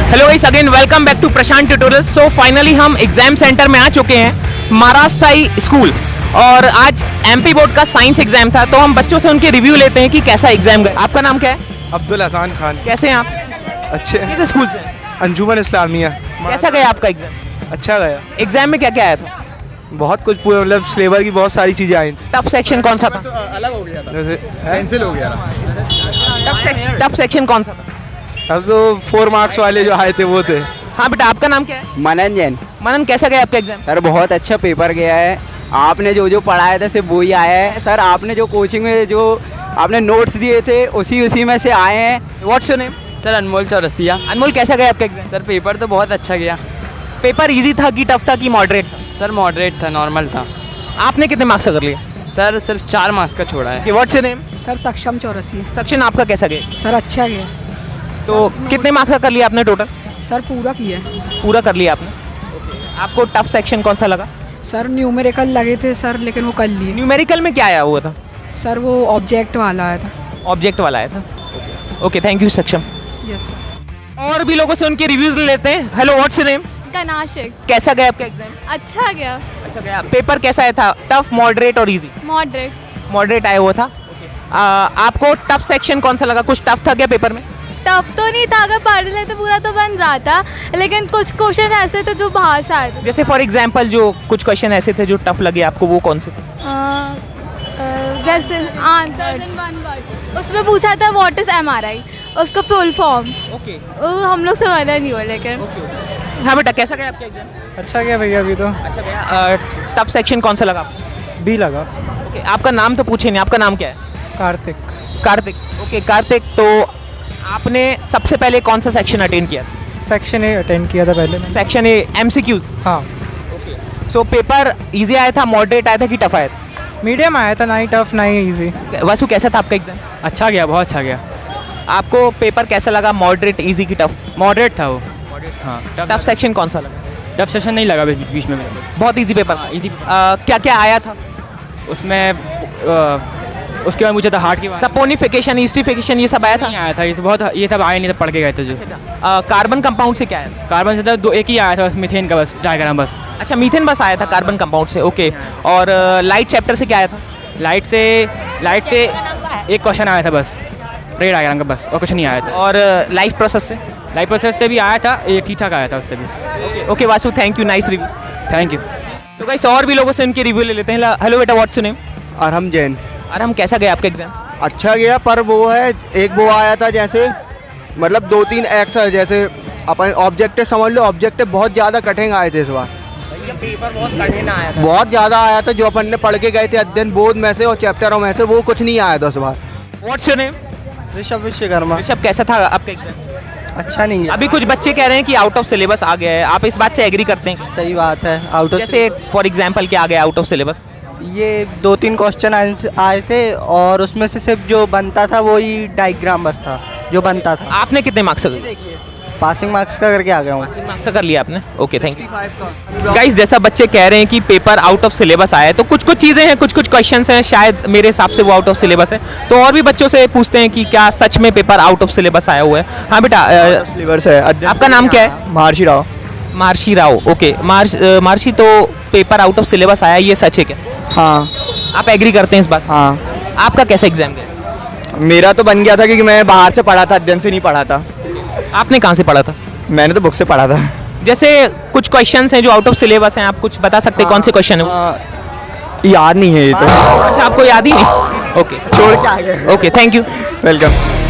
Hello guys, again welcome back to Prashant tutorials. So finally हम exam centre में आ चुके हैं, महाराष्ट्र स्कूल। और आज एमपी बोर्ड का साइंस एग्जाम था, तो हम बच्चों से उनके रिव्यू लेते हैं कि कैसा एग्जाम गया। आपका नाम क्या है? अब्दुल हसन खान। कैसे हैं आप? अच्छे। किस स्कूल से? अंजुमन इस्लामिया। कैसा गया आपका एग्जाम? अच्छा गया। एग्जाम में क्या क्या आया था? बहुत कुछ पूरा मतलब सिलेबस की बहुत सारी चीज़ें आई। टफ सेक्शन कौन सा था? अलग हो गया था, जैसे कैंसिल हो गया था। टफ सेक्शन कौन सा था? अब तो 4 मार्क्स वाले जो आए थे वो थे। हाँ बेटा, आपका नाम क्या है? मनन जैन। मनन, कैसा गया आपका एग्जाम? सर बहुत अच्छा पेपर गया है। आपने जो जो पढ़ाया था सिर्फ वही आया है। सर आपने जो कोचिंग में जो आपने नोट्स दिए थे उसी में से आए हैं। What's your name? सर अनमोल चौरसिया। अनमोल, कैसा गया आपका एग्जाम? सर पेपर तो बहुत अच्छा गया। पेपर इजी था कि टफ था कि मॉडरेट था? सर मॉडरेट था, नॉर्मल था। आपने कितने मार्क्स कर लिए? सर सिर्फ 4 मार्क्स का छोड़ा है। What's your name? सर सक्षम चौरसिया। सेक्शन आपका कैसा गया? सर अच्छा गया। तो कितने मार्क्स का कर लिया आपने टोटल? सर पूरा किया। पूरा कर लिया आपने। आपको टफ सेक्शन कौन सा लगा? सर न्यूमेरिकल लगे थे सर, लेकिन वो कर लिए। न्यूमेरिकल में क्या आया हुआ था? सर वो ऑब्जेक्ट वाला आया था। ऑब्जेक्ट वाला आया था। Okay, thank you Saksham. Yes sir. और भी लोगों से उनके रिव्यूज ले लेते हैं। Hello, what's your name? कनाशिक। कैसा गया आपका एग्जाम? अच्छा गया। अच्छा गया। पेपर कैसा आया था? टफ, मॉडरेट और इजी? मॉडरेट। मॉडरेट आया हुआ था। आपको टफ सेक्शन कौन सा लगा? कुछ टफ था क्या पेपर में? टफ तो नहीं था, अगर पढ़ लेते पूरा तो बन जाता, लेकिन कुछ क्वेश्चन ऐसे थे जो बाहर से आए थे। जैसे फॉर एग्जाम्पल जो कुछ क्वेश्चन ऐसे थे जो टफ लगे आपको, वो कौन से थे? जैसे आंसर इन वन वर्ड, उसमें पूछा था व्हाट इज MRI, उसका फुल फॉर्म। ओके। हम लोग समझा नहीं हुआ लेकिन। हाँ बेटा, कैसा गया आपका एग्जाम? अच्छा गया भैया अभी तो। अच्छा गया। टफ सेक्शन कौन सा लगा आपको? बी लगा। ओके, आपका नाम तो पूछे नहीं, आपका नाम क्या है? कार्तिक। कार्तिक। ओके कार्तिक, तो आपने सबसे पहले कौन सा सेक्शन अटेंड किया? सेक्शन ए अटेंड किया था पहले। Section A, MCQs। हाँ। सो पेपर इजी आया था, मॉडरेट आया था कि टफ आया था? मीडियम आया था, ना ही टफ ना ही ईजी। वासु, कैसा था आपका एग्जाम? अच्छा गया, बहुत अच्छा गया। आपको पेपर कैसा लगा? मॉडरेट, इजी की टफ? मॉडरेट था वो। हाँ। टफ सेक्शन कौन सा लगा? टफ सेशन नहीं लगा बीच में मेरे बहुत इजी पेपर। इजी। क्या क्या आया था उसमें? उसके बाद मुझे था हार्ट की बात। सपोनिफिकेशन, ईस्टिफिकेशन, ये सब आया था? नहीं आया था, ये सब आया नहीं था, पढ़ के गए थे जो। कार्बन कंपाउंड से क्या आया था? कार्बन से था एक ही आया था बस, मीथेन का बस डायग्राम बस। अच्छा, मीथेन बस आया था कार्बन कंपाउंड से। ओके। और लाइट चैप्टर से क्या आया था? लाइट से एक क्वेश्चन आया था बस, रे डायग्राम का बस, और कुछ नहीं आया था। और लाइफ प्रोसेस से? लाइफ प्रोसेस से भी आया था, ये ठीक ठाक आया था उससे भी। Okay Vasu, thank you, nice review. Thank you. तो गाइस, और भी लोगों से उनके रिव्यू ले लेते हैं। हेलो बेटा, what's your name? Arham Jain. Arham, कैसा गया आपका एग्जाम? अच्छा गया, पर वो है एक वो आया था जैसे मतलब 2-3 एक्स जैसे अपन ऑब्जेक्टिव समझ लो, ऑब्जेक्टिव बहुत ज़्यादा कठिन आए थे इस बार। पेपर बहुत कठिन आया था। बहुत ज़्यादा आया था, जो अपन ने पढ़ के गए थे अध्ययन बोध में से और चैप्टरों में से, वो कुछ नहीं आया था इस बार। What's your name? Rishabh Vishwakarma. Rishabh, कैसा था आपका एग्जाम? अच्छा नहीं है। अभी कुछ बच्चे कह रहे हैं कि आउट ऑफ सिलेबस आ गया है, आप इस बात से एग्री करते हैं? सही बात है। आउट ऑफ जैसे फॉर एग्जांपल क्या आ गया आउट ऑफ सिलेबस? ये 2-3 क्वेश्चन आए थे और उसमें से सिर्फ जो बनता था वही डायग्राम बस था जो बनता था। आपने कितने मार्क्स कर? पासिंग मार्क्स का करके आ गया हूँ। मार्क्स कर लिया आपने। Okay, thank you. गाइस, जैसा बच्चे कह रहे हैं कि पेपर आउट ऑफ सिलेबस आया है, तो कुछ कुछ चीज़ें हैं, कुछ कुछ क्वेश्चंस हैं, शायद मेरे हिसाब से वो आउट ऑफ सिलेबस है। तो और भी बच्चों से पूछते हैं कि क्या सच में पेपर आउट ऑफ सिलेबस आया हुआ है? हाँ बेटा, सिलेबस है। आपका नाम क्या है? महर्षि राव। महर्षि राव। ओके महर्षि, तो पेपर आउट ऑफ सिलेबस आया, ये सच है क्या? हाँ। आप एग्री करते हैं इस बात से? हाँ। आपका कैसा एग्जाम गया? मेरा तो बन गया था क्योंकि मैं बाहर से पढ़ा था, अध्ययन से नहीं पढ़ा था। आपने कहाँ से पढ़ा था? मैंने तो बुक से पढ़ा था। जैसे कुछ क्वेश्चंस हैं जो आउट ऑफ सिलेबस हैं, आप कुछ बता सकते हैं कौन से क्वेश्चन है वो? याद नहीं है ये तो। अच्छा, आपको याद ही नहीं? ओके, छोड़ के आ गए। Okay, thank you. वेलकम।